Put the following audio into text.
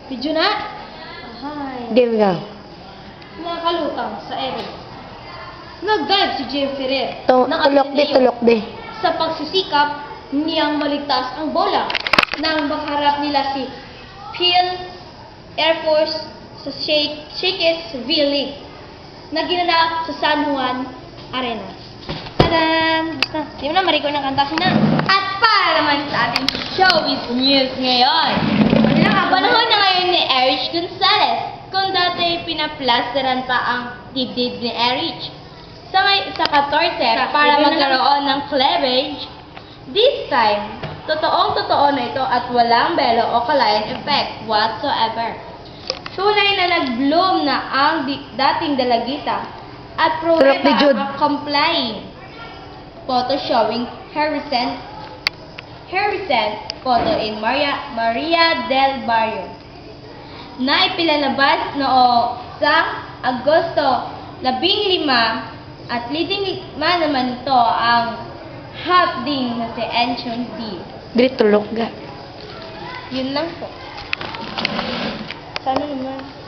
Video na? Ahay. Game ka. Nakakalutang sa Eric. Nag-dive si Jim Ferrer ng Tulok di. sa pagsisikap niyang maligtas ang bola nang makaharap nila si Phil Air Force sa Shakes V-League na ginanap sa San Juan Arena. Tadan! Basta, di mo na mariko ng kanta na. At para naman sa ating showbiz news ngayon. Panahon na ngayon ni Erich Gonzalez, kung dati pinaplasteran pa ang dibdib ni Erich. Sa 14 para magkaroon ng cleavage, this time, totoong-totoo na ito at walang belo o kalayan effect whatsoever. Tunay na nag-bloom na ang dating dalagita at pruweba ang complying photo showing her recent photo in Maria del Barrio na ipinalabas noong sa Agosto 15 at leading man naman ito ang hot ding na si Enchong D. Diri tulok ga. Yun lang po. Sana naman.